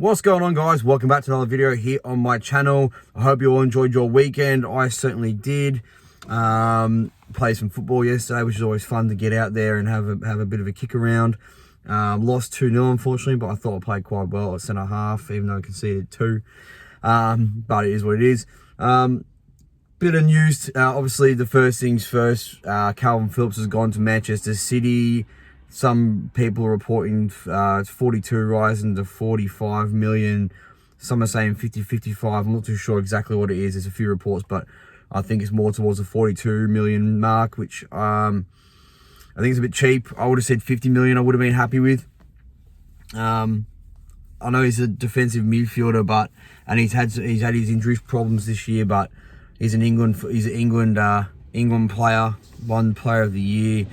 What's going on, guys? Welcome back to another video here on my channel. I hope you all enjoyed your weekend. I certainly did. Played some football yesterday, which is always fun to get out there and have a bit of a kick around. Lost 2-0 unfortunately, but I thought I played quite well at centre half, even though I conceded 2. But it is what it is. Bit of news, obviously the first things first, Calvin Phillips has gone to Manchester City. Some people are reporting 42 rising to 45 million. Some are saying 50, 55. I'm not too sure exactly what it is. There's a few reports, but I think it's more towards the 42 million mark, which I think is a bit cheap. I would have said 50 million I would have been happy with. I know he's a defensive midfielder, and he's had his injury problems this year, but he's an England player, one player of the year.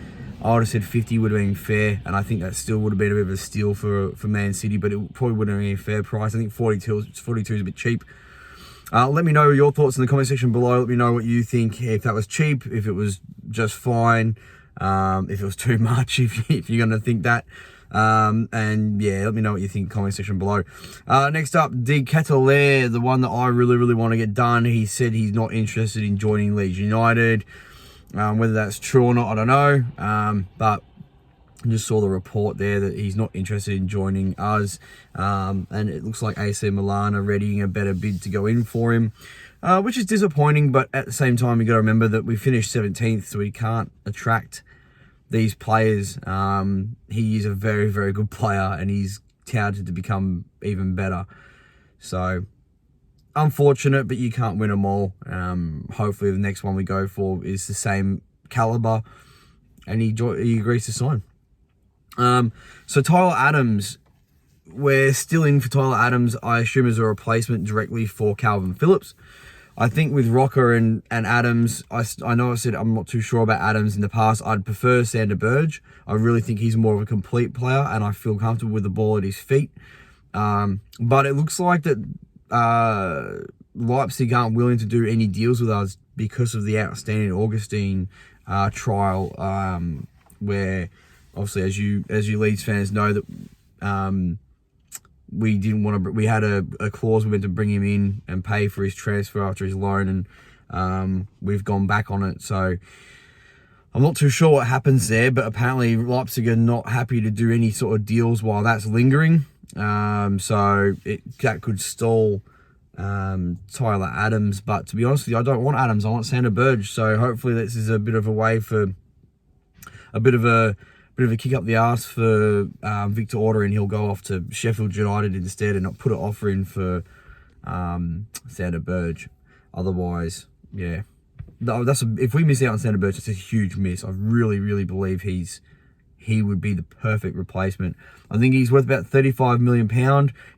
I would have said 50 would have been fair, and I think that still would have been a bit of a steal for Man City, but it probably wouldn't have been a fair price. I think 42 is a bit cheap. Let me know your thoughts in the comment section below. Let me know what you think, if that was cheap, if it was just fine, if it was too much, if you're going to think that. And yeah, let me know what you think in the comment section below. Next up, De Ketelaere, the one that I really want to get done. He said he's not interested in joining Leeds United. Whether that's true or not, I don't know. But I just saw the report there that he's not interested in joining us. And it looks like AC Milan are readying a better bid to go in for him, which is disappointing. But at the same time, you got to remember that we finished 17th, so we can't attract these players. He is a very good player, and he's touted to become even better. So unfortunate, but you can't win them all. Hopefully the next one we go for is the same caliber, and he agrees to sign. So Tyler Adams, we're still in for Tyler Adams, I assume as a replacement directly for Calvin Phillips. I think with Rocker and Adams, I know I said I'm not too sure about Adams in the past. I'd prefer Sander Berge. I really think he's more of a complete player, and I feel comfortable with the ball at his feet. But it looks like that Leipzig aren't willing to do any deals with us because of the outstanding Augustine trial, where obviously as you Leeds fans know that we didn't want to. We had a clause we meant to bring him in and pay for his transfer after his loan, and we've gone back on it. So I'm not too sure what happens there, but apparently Leipzig are not happy to do any sort of deals while that's lingering. So that could stall Tyler Adams. But to be honest with you, I don't want Adams. I want Sander Berge. So hopefully this is a bit of a way for a bit of a kick up the arse for Victor Orta, and he'll go off to Sheffield United instead and not put an offer in for Sander Berge. Otherwise, yeah, if we miss out on Sander Berge, it's a huge miss. I really believe he would be the perfect replacement. I think he's worth about £35 million.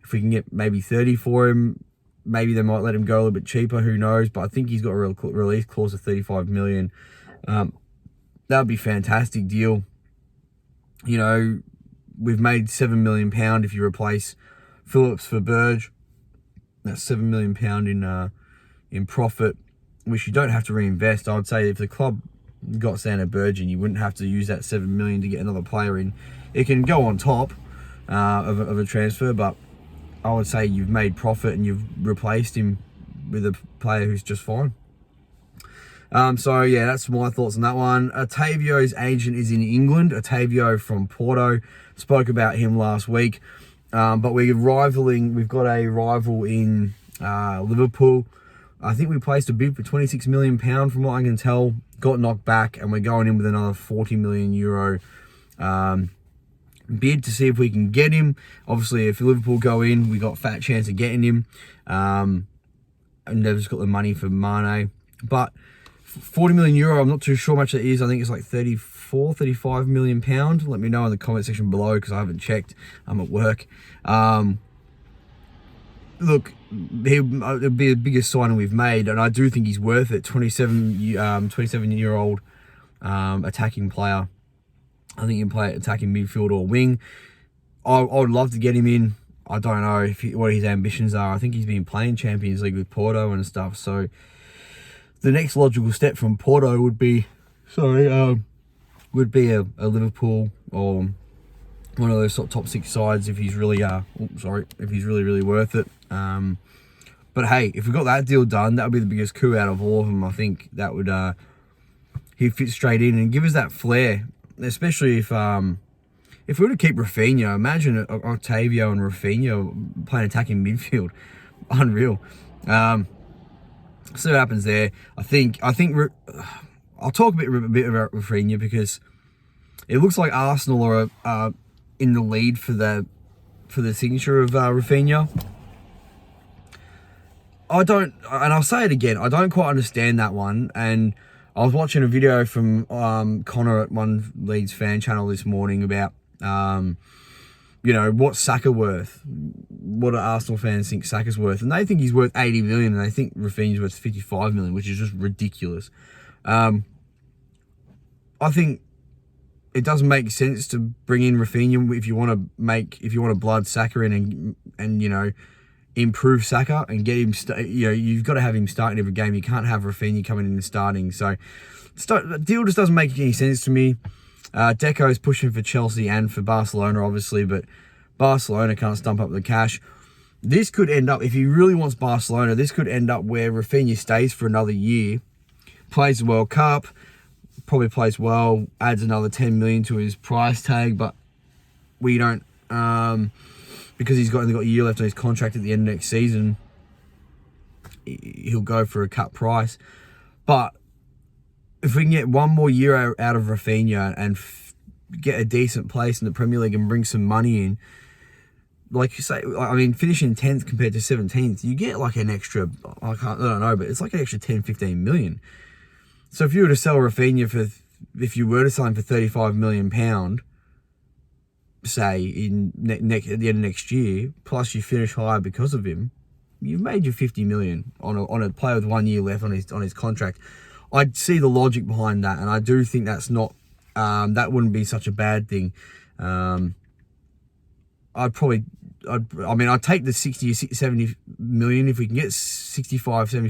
If we can get maybe 30 for him, maybe they might let him go a little bit cheaper. Who knows? But I think he's got a real release clause of 35 million. That would be a fantastic deal. You know, we've made £7 million if you replace Phillips for Berge. That's £7 million in profit, which you don't have to reinvest. I would say if the club got Sander Berge, you wouldn't have to use that $7 million to get another player in. It can go on top of a transfer, but I would say you've made profit and you've replaced him with a player who's just fine. So yeah, that's my thoughts on that one. Otavio's agent is in England. Otavio from Porto. Spoke about him last week. But we've got a rival in Liverpool. I think we placed a bid for £26 million from what I can tell. Got knocked back, and we're going in with another €40 million bid to see if we can get him. Obviously, if Liverpool go in, we got a fat chance of getting him. And they've just got the money for Mane. But €40 million, I'm not too sure how much that is. I think it's like 35 million pound. Let me know in the comment section below, because I haven't checked. I'm at work. Look, it'll be the biggest signing we've made, and I do think he's worth it. 27-year-old attacking player. I think he can play attacking midfield or wing. I would love to get him in. I don't know what his ambitions are. I think he's been playing Champions League with Porto and stuff. So the next logical step from Porto would be, a Liverpool or one of those top 6 sides if he's really if he's really worth it. But hey, if we got that deal done, that would be the biggest coup out of all of them. I think that would he'd fit straight in and give us that flair, especially if we were to keep Rafinha. Imagine Otavio and Rafinha playing attacking midfield. Unreal. See what happens there. I think I'll talk a bit about Rafinha because it looks like Arsenal are in the lead for the signature of Rafinha. And I'll say it again, I don't quite understand that one. And I was watching a video from Connor at one Leeds fan channel this morning about what's Saka worth? What do Arsenal fans think Saka's worth? And they think he's worth 80 million, and they think Rafinha's worth 55 million, which is just ridiculous. I think it doesn't make sense to bring in Rafinha if you want to blood Saka in and improve Saka and get him. You've got to have him starting every game. You can't have Rafinha coming in and starting. So the deal just doesn't make any sense to me. Deco is pushing for Chelsea and for Barcelona, obviously, but Barcelona can't stump up the cash. This could end up, if he really wants Barcelona, this could end up where Rafinha stays for another year, plays the World Cup, probably plays well, adds another 10 million to his price tag, but we don't, because he's only got a year left on his contract at the end of next season, he'll go for a cut price. But if we can get one more year out of Rafinha and get a decent place in the Premier League and bring some money in, like you say, I mean, finishing 10th compared to 17th, you get like an extra, I don't know, but it's like an extra 10, 15 million. So if you were to sell Rafinha if you were to sell him for £35 million, say, at the end of next year, plus you finish higher because of him, you've made your 50 million on a player with 1 year left on his contract. I'd see the logic behind that, and I do think that's not, that wouldn't be such a bad thing. I'd take the 60 or 70 million if we can get 65 to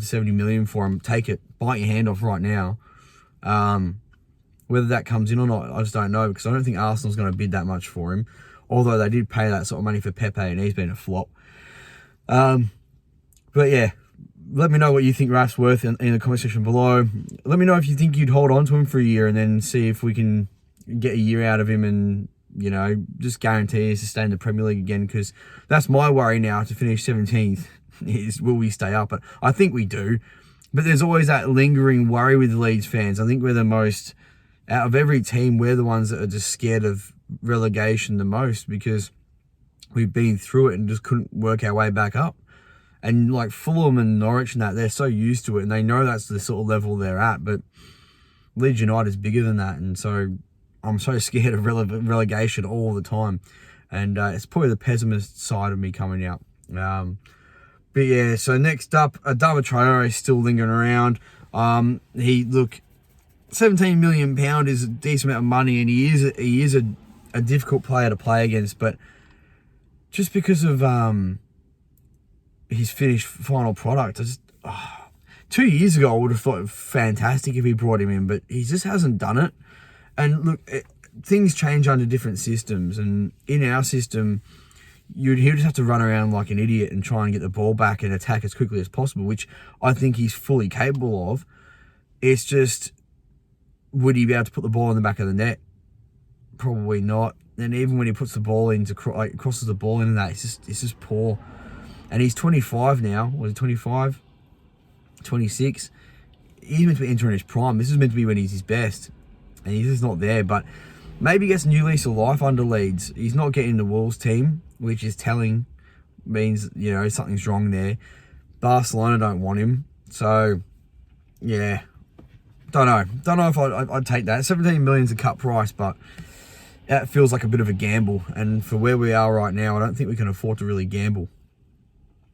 70 million for him. Take it, bite your hand off right now. Whether that comes in or not, I just don't know, because I don't think Arsenal's going to bid that much for him. Although they did pay that sort of money for Pepe, and he's been a flop. But yeah, let me know what you think Raf's worth in the comment section below. Let me know if you think you'd hold on to him for a year and then see if we can get a year out of him and, just guarantee us to stay in the Premier League again, because that's my worry now to finish 17th is, will we stay up? But I think we do. But there's always that lingering worry with Leeds fans. I think we're the most, out of every team, we're the ones that are just scared of relegation the most, because we've been through it and just couldn't work our way back up. And like Fulham and Norwich and that, they're so used to it and they know that's the sort of level they're at. But Leeds United is bigger than that, and so I'm so scared of relegation all the time. And it's probably the pessimist side of me coming out. But yeah, so next up, Adama Traore is still lingering around. 17 million pound is a decent amount of money, and he is a difficult player to play against. But just because of his finished final product, 2 years ago I would have thought fantastic if he brought him in, but he just hasn't done it. And look, things change under different systems, and in our system, he'll just have to run around like an idiot and try and get the ball back and attack as quickly as possible, which I think he's fully capable of. It's just, would he be able to put the ball in the back of the net? Probably not. And even when he puts the ball into, crosses the ball into that, it's just poor. And he's 25 now. Was he 25? 26? He's meant to be entering his prime. This is meant to be when he's his best. And he's just not there. But maybe he gets a new lease of life under Leeds. He's not getting the Wolves team, which is telling. Means, something's wrong there. Barcelona don't want him. So, yeah. Don't know if I'd take that. 17 million is a cut price, but that feels like a bit of a gamble. And for where we are right now, I don't think we can afford to really gamble.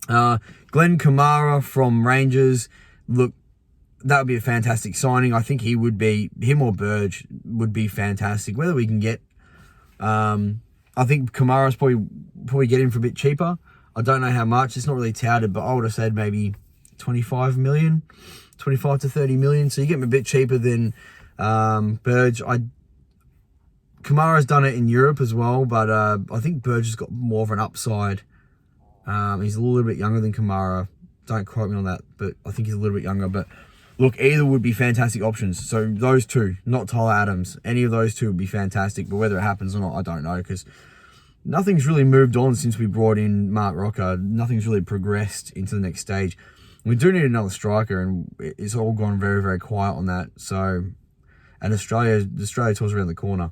Glenn Kamara from Rangers. Look, that would be a fantastic signing. I think him or Burge would be fantastic. Whether we can get, I think Kamara's probably get him for a bit cheaper. I don't know how much. It's not really touted, but I would have said maybe 25 million, 25 to 30 million. So you get him a bit cheaper than Burge. Kamara, Kamara's done it in Europe as well, but I think Burge has got more of an upside. He's a little bit younger than Kamara. Don't quote me on that, but I think he's a little bit younger. But look, either would be fantastic options. So those two, not Tyler Adams. Any of those two would be fantastic. But whether it happens or not, I don't know, because nothing's really moved on since we brought in Mark Rocker. Nothing's really progressed into the next stage. We do need another striker, and it's all gone very, very quiet on that. So, and the Australia tour's around the corner.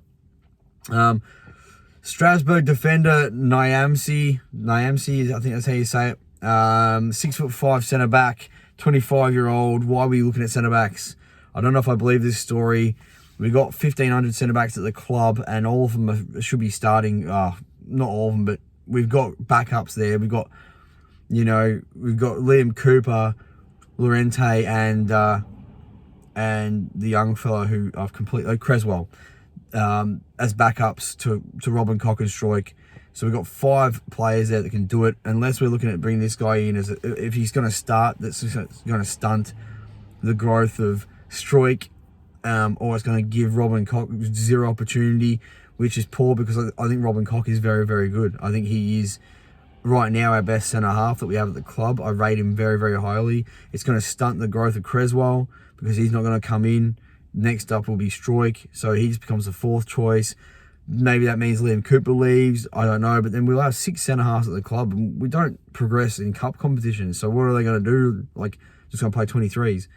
Strasbourg defender Nyamsi, I think that's how you say it. 6'5" centre back, 25-year-old. Why are we looking at centre backs? I don't know if I believe this story. We got 1,500 centre backs at the club, and all of them should be starting. Not all of them, but we've got backups there. We've got, we've got Liam Cooper, Lorente, and the young fella who I've completely Creswell. As backups to Robin Koch and Stroik. So we've got 5 players there that can do it, unless we're looking at bringing this guy in as if he's going to start, that's going to stunt the growth of Stroik, or it's going to give Robin Koch zero opportunity, which is poor, because I think Robin Koch is very, very good. I think he is right now our best centre half that we have at the club. I rate him very, very highly. It's going to stunt the growth of Creswell because he's not going to come in. Next up will be Stroik, so he just becomes the 4th choice. Maybe that means Liam Cooper leaves. I don't know, but then we'll have 6 centre halves at the club, and we don't progress in cup competitions. So what are they going to do? Like, just going to play 23s?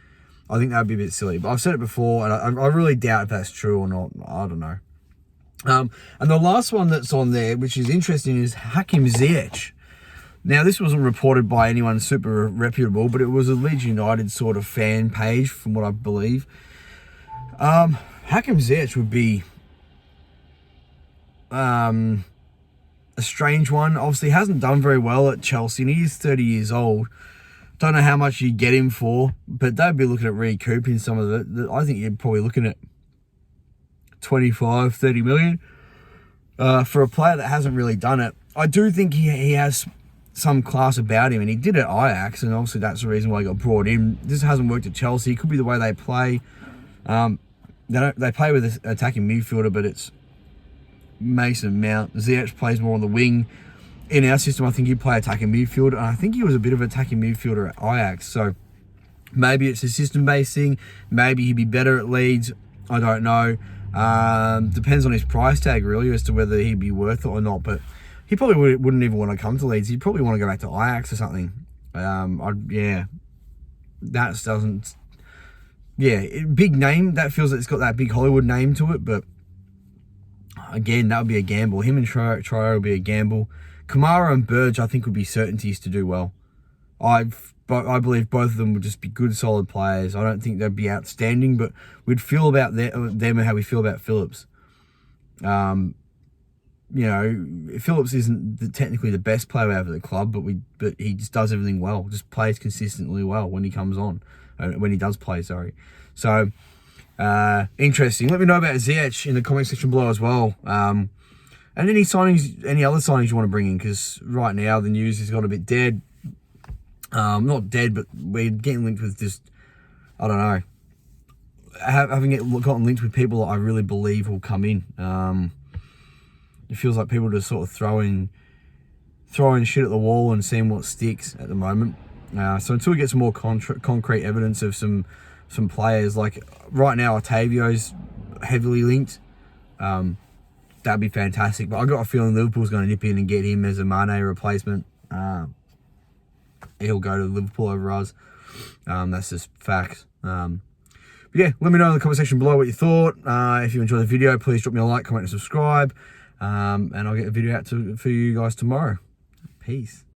I think that would be a bit silly. But I've said it before, and I really doubt if that's true or not. I don't know. And the last one that's on there, which is interesting, is Hakim Ziyech. Now, this wasn't reported by anyone super reputable, but it was a Leeds United sort of fan page, from what I believe. Hakim Ziyech would be a strange one. Obviously, hasn't done very well at Chelsea, and he is 30 years old. Don't know how much you get him for, but they'd be looking at recouping some of it. I think you're probably looking at 25, 30 million for a player that hasn't really done it. I do think he has some class about him, and he did at Ajax, and obviously that's the reason why he got brought in. This hasn't worked at Chelsea. It could be the way they play. They play with an attacking midfielder, but it's Mason Mount. Ziyech plays more on the wing. In our system, I think he'd play attacking midfield, and I think he was a bit of an attacking midfielder at Ajax. So maybe it's a system-based thing. Maybe he'd be better at Leeds. I don't know. Depends on his price tag, really, as to whether he'd be worth it or not. But he probably wouldn't even want to come to Leeds. He'd probably want to go back to Ajax or something. That doesn't... Yeah, big name. That feels like it's got that big Hollywood name to it, but again, that would be a gamble. Him and Trier would be a gamble. Kamara and Burge, I think, would be certainties to do well. I believe both of them would just be good, solid players. I don't think they'd be outstanding, but we'd feel about them and how we feel about Phillips. Phillips isn't technically the best player out of the club, but he just does everything well. Just plays consistently well when he comes on. When he does play, sorry. So, interesting. Let me know about Ziyech in the comment section below as well. And any other signings you want to bring in, because right now the news has got a bit dead. Not dead, but we're getting linked with just, I don't know, having gotten linked with people that I really believe will come in. It feels like people just sort of throwing shit at the wall and seeing what sticks at the moment. So until we get some more concrete evidence of some players, like right now Otavio's heavily linked, that'd be fantastic. But I got a feeling Liverpool's going to nip in and get him as a Mane replacement. He'll go to Liverpool over us. That's just facts. But yeah, let me know in the comment section below what you thought. If you enjoyed the video, please drop me a like, comment, and subscribe. And I'll get a video out for you guys tomorrow. Peace.